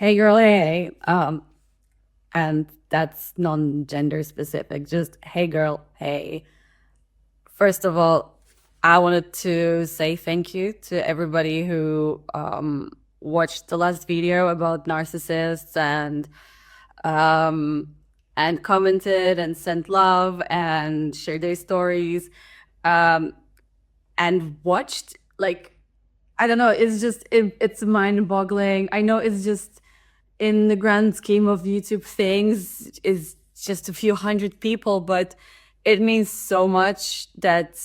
Hey girl, hey. And that's non-gender specific, just hey girl, hey. First of all, I wanted to say thank you to everybody who watched the last video about narcissists um and commented and sent love and shared their stories um and watched like I don't know, it's mind-boggling. I know it's just in the grand scheme of YouTube things is just a few hundred people, but it means so much that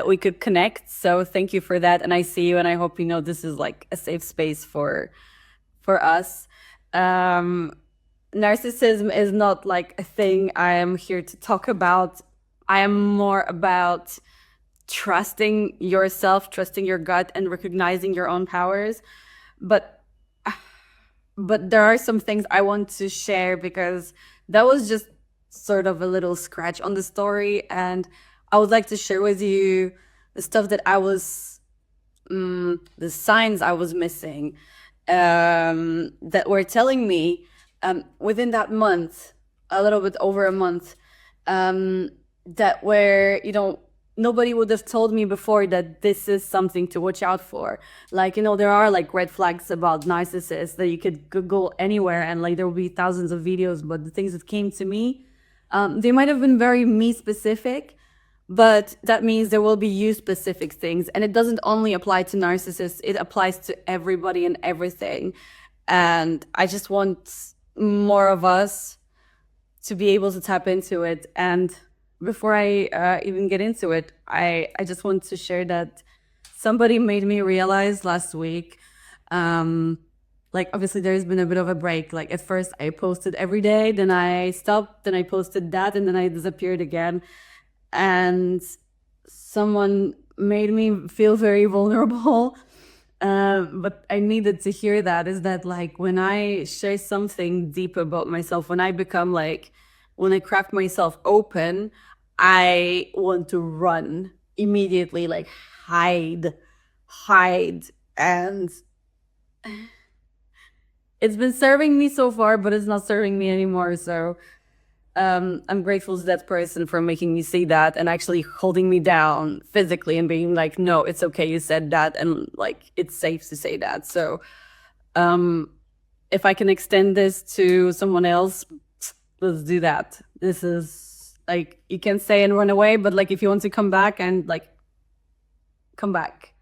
we could connect. So thank you for that. And I see you and I hope you know this is like a safe space for us. Um Narcissism is not like a thing I am here to talk about. I am more about trusting yourself, trusting your gut, and recognizing your own powers. But there are some things I want to share because that was just sort of a little scratch on the story, and I would like to share with you the stuff that the signs I was missing, that were telling me within that month, a little bit over a month, that were, nobody would have told me before that this is something to watch out for. Like, there are like red flags about narcissists that you could Google anywhere and like there will be thousands of videos, but the things that came to me, they might have been very me specific, but that means there will be you specific things. And it doesn't only apply to narcissists, it applies to everybody and everything. And I just want more of us to be able to tap into it. And before I even get into it, I just want to share that somebody made me realize last week, like obviously there's been a bit of a break. Like at first I posted every day, then I stopped, then I posted that, and then I disappeared again. And someone made me feel very vulnerable. But I needed to hear that, is that like when I share something deep about myself, when I become like, when I crack myself open, I want to run immediately, like hide. And it's been serving me so far, but it's not serving me anymore. So I'm grateful to that person for making me see that and actually holding me down physically and being like, no, it's okay, you said that, and like it's safe to say that. So if I can extend this to someone else, let's do that. This is like, you can stay and run away, but like if you want to come back and like come back,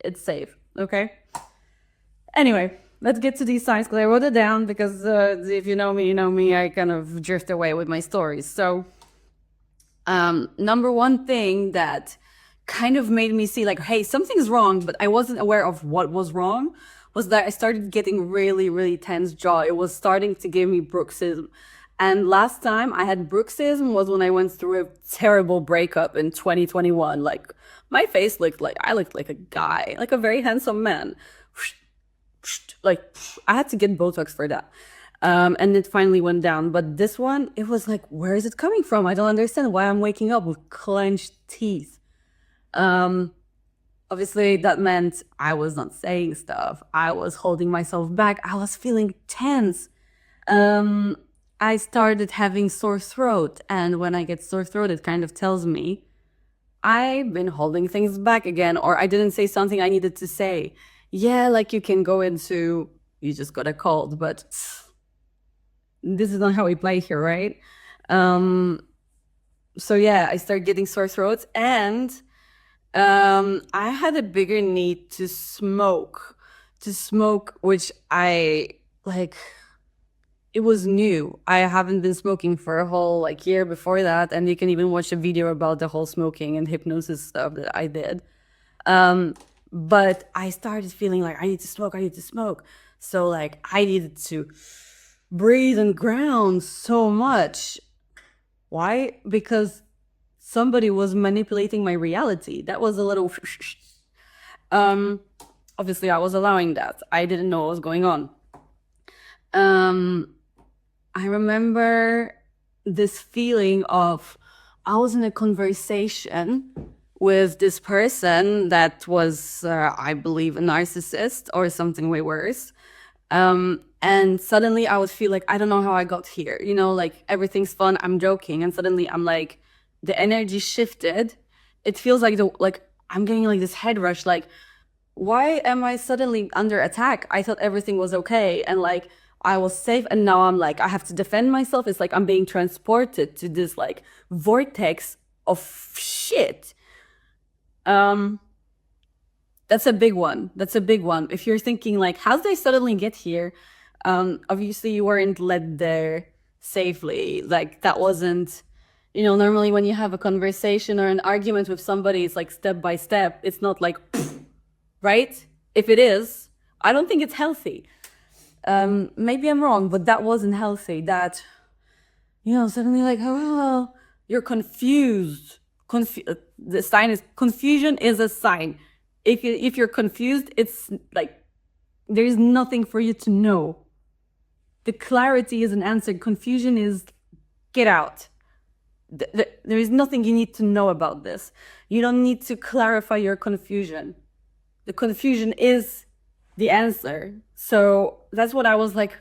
it's safe. Okay. Anyway, let's get to these signs because I wrote it down because if you know me, you know me, I kind of drift away with my stories. So number one thing that kind of made me see like, hey, something's wrong, but I wasn't aware of what was wrong, was that I started getting really, really tense jaw. It was starting to give me bruxism. And last time I had bruxism was when I went through a terrible breakup in 2021. Like my face looked like, I looked like a guy, like a very handsome man. Like I had to get Botox for that. And it finally went down. But this one, it was like, where is it coming from? I don't understand why I'm waking up with clenched teeth. Obviously that meant I was not saying stuff. I was holding myself back. I was feeling tense. I started having sore throat. And when I get sore throat, it kind of tells me I've been holding things back again, or I didn't say something I needed to say. Yeah, like you can go into, you just got a cold, but this is not how we play here, right? So yeah, I started getting sore throats, and I had a bigger need to smoke, which I like, it was new. I haven't been smoking for a whole like year before that, and you can even watch a video about the whole smoking and hypnosis stuff that I did. But I started feeling like I need to smoke. So like I needed to breathe and ground so much. Why? Because somebody was manipulating my reality. That was a little obviously I was allowing that. I didn't know what was going on. I remember this feeling of, I was in a conversation with this person that was, I believe, a narcissist or something way worse. And suddenly I would feel like, I don't know how I got here, you know, like everything's fun, I'm joking, and suddenly I'm like, the energy shifted. It feels like I'm getting like this head rush, like, why am I suddenly under attack? I thought everything was okay and like I was safe, and now I'm like, I have to defend myself. It's like I'm being transported to this like vortex of shit. Um, that's a big one. That's a big one. If you're thinking like, how did I suddenly get here? Obviously you weren't led there safely. Like that wasn't, you know, normally when you have a conversation or an argument with somebody, it's like step by step. It's not like, right? If it is, I don't think it's healthy. Maybe I'm wrong, but that wasn't healthy. That, you know, suddenly like, oh, you're confused. The sign is confusion is a sign. If you're confused, it's like there's nothing for you to know. The clarity is an answer. Confusion is get out. There is nothing you need to know about this. You don't need to clarify your confusion. The confusion is the answer. So that's what I was like.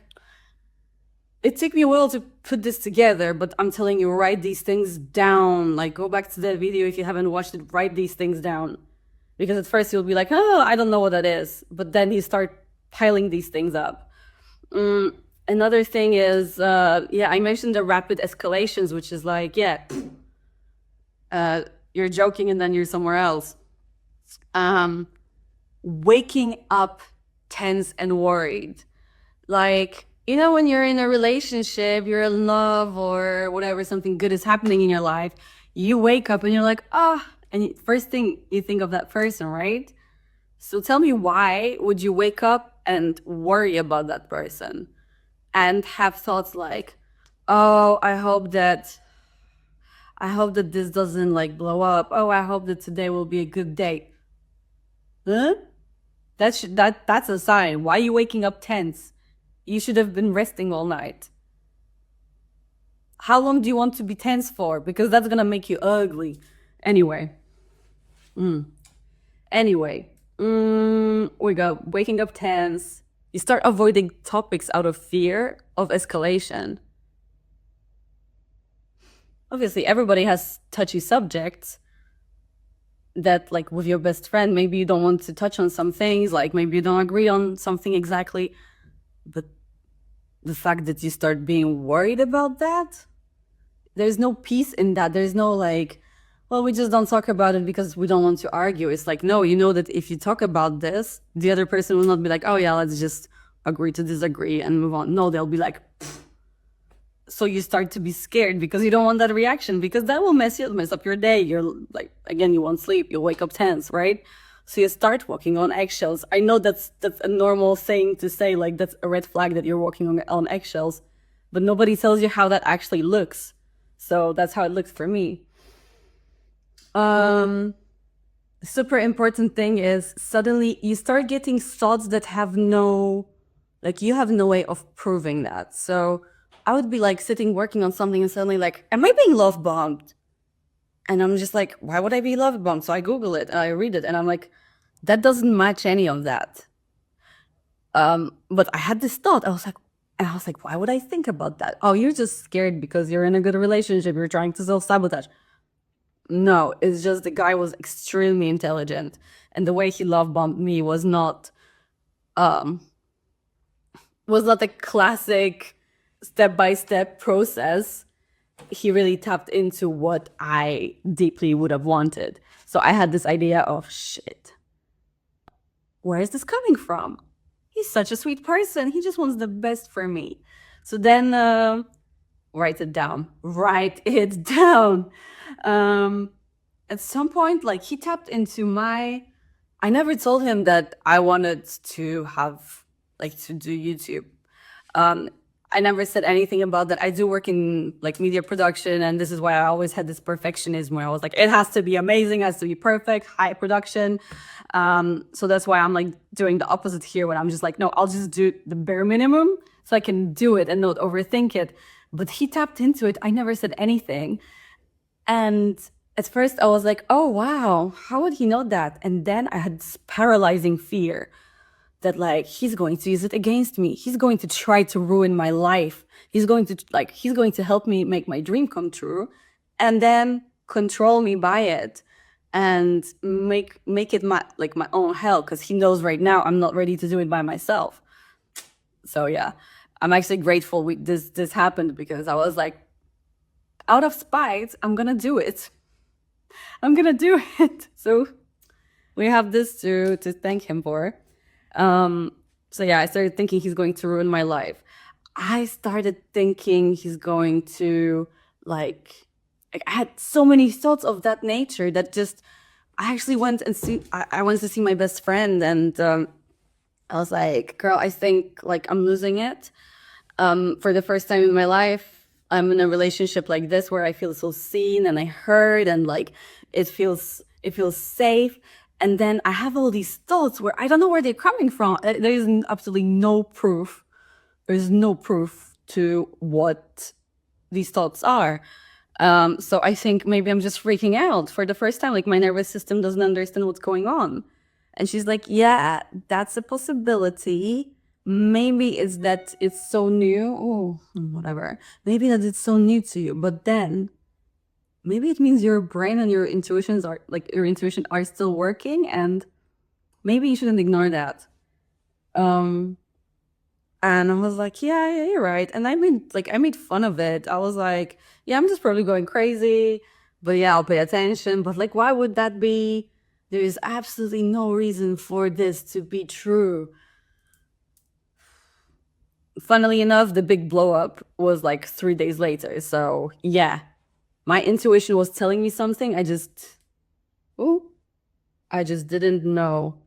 It took me a while to put this together, but I'm telling you, write these things down. Like, go back to that video if you haven't watched it, write these things down. Because at first you'll be like, oh, I don't know what that is. But then you start piling these things up. Another thing is, yeah, I mentioned the rapid escalations, which is like, yeah, you're joking and then you're somewhere else. Waking up tense and worried. Like, you know, when you're in a relationship, you're in love or whatever, something good is happening in your life, you wake up and you're like, ah, and first thing you think of that person, right? So tell me, why would you wake up and worry about that person and have thoughts like, oh, I hope that this doesn't like blow up. Oh, I hope that today will be a good day. Huh? That's a sign. Why are you waking up tense? You should have been resting all night. How long do you want to be tense for? Because that's gonna make you ugly. Anyway. Anyway. We go. Waking up tense. You start avoiding topics out of fear of escalation. Obviously, everybody has touchy subjects that, like with your best friend, maybe you don't want to touch on some things, like maybe you don't agree on something exactly. But the fact that you start being worried about that, there's no peace in that. There's no like, well, we just don't talk about it because we don't want to argue. It's like, no, you know that if you talk about this, the other person will not be like, oh yeah, let's just agree to disagree and move on. No, they'll be like, pfft. So you start to be scared because you don't want that reaction, because that will mess up your day. You're like, again, you won't sleep, you'll wake up tense, right? So you start walking on eggshells. I know that's a normal thing to say, like that's a red flag that you're walking on eggshells, but nobody tells you how that actually looks. So that's how it looks for me. Super important thing is suddenly you start getting thoughts that have no, like you have no way of proving that. So I would be like sitting working on something and suddenly like, am I being love bombed? And I'm just like, why would I be love bombed? So I Google it and I read it and I'm like, that doesn't match any of that. But I had this thought. I was like, why would I think about that? Oh, you're just scared because you're in a good relationship. You're trying to self-sabotage. No, it's just the guy was extremely intelligent. And the way he love bombed me was not a classic step-by-step process. He really tapped into what I deeply would have wanted. So I had this idea of, shit, where is this coming from? He's such a sweet person. He just wants the best for me. So then write it down. At some point, like he tapped into my, I never told him that I wanted to have, like to do YouTube. I never said anything about that. I do work in like media production, and this is why I always had this perfectionism where I was like, it has to be amazing, it has to be perfect, high production. So that's why I'm like doing the opposite here, when I'm just like, no, I'll just do the bare minimum so I can do it and not overthink it. But he tapped into it. I never said anything. And at first I was like, oh wow, how would he know that? And then I had this paralyzing fear that like he's going to use it against me. He's going to try to ruin my life. He's going to help me make my dream come true, and then control me by it and make it my own hell, because he knows right now I'm not ready to do it by myself. So yeah, I'm actually grateful this happened, because I was like, out of spite, I'm gonna do it. I'm gonna do it. So we have this to thank him for. So yeah, I started thinking he's going to ruin my life. I started thinking he's going to like I had so many thoughts of that nature that just I actually went and I went to see my best friend, and I was like, girl, I think like I'm losing it. For the first time in my life, I'm in a relationship like this where I feel so seen and I heard, and like it feels safe. And then I have all these thoughts where I don't know where they're coming from. There is absolutely no proof. There's no proof to what these thoughts are. So I think maybe I'm just freaking out for the first time. Like my nervous system doesn't understand what's going on. And she's like, yeah, that's a possibility. Maybe it's that it's so new. Oh, whatever. Maybe that it's so new to you. But then maybe it means your brain and your intuition are still working, and maybe you shouldn't ignore that. And I was like, yeah, you're right. And I made fun of it. I was like, yeah, I'm just probably going crazy, but yeah, I'll pay attention. But like, why would that be? There is absolutely no reason for this to be true. Funnily enough, the big blow up was like 3 days later. So yeah, my intuition was telling me something. I just didn't know.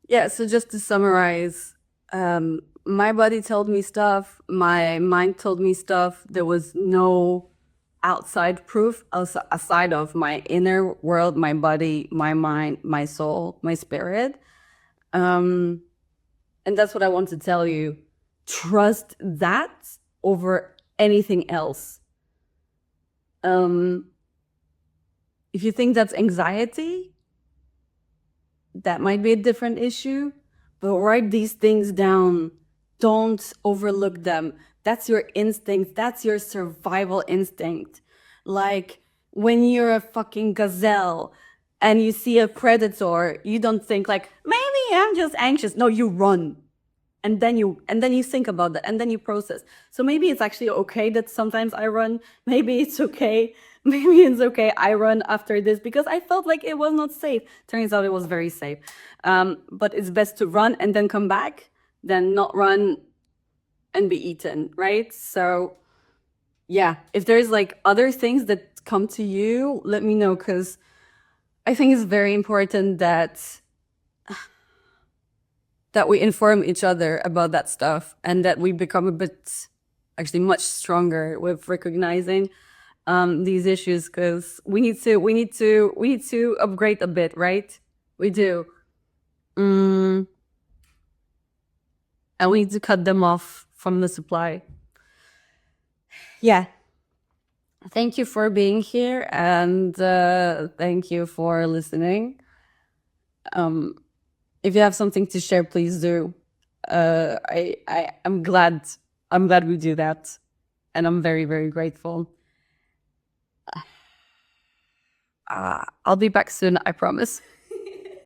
Yeah, so just to summarize, my body told me stuff, my mind told me stuff. There was no outside proof aside of my inner world, my body, my mind, my soul, my spirit. And that's what I want to tell you. Trust that over anything else. If you think that's anxiety, that might be a different issue, but write these things down. Don't overlook them. That's your instinct. That's your survival instinct. Like when you're a fucking gazelle and you see a predator, you don't think like, maybe I'm just anxious. No, you run. And then you think about that, and then you process. So maybe it's actually okay that sometimes I run. Maybe it's okay. Maybe it's okay I run after this because I felt like it was not safe. Turns out it was very safe. But it's best to run and then come back than not run and be eaten, right? So yeah, if there's like other things that come to you, let me know, because I think it's very important that we inform each other about that stuff, and that we become a bit, actually much stronger with recognizing these issues, because we need to upgrade a bit, right? We do. And we need to cut them off from the supply. Yeah. Thank you for being here, and thank you for listening. If you have something to share, please do. I'm glad we do that, and I'm very, very grateful. I'll be back soon, I promise.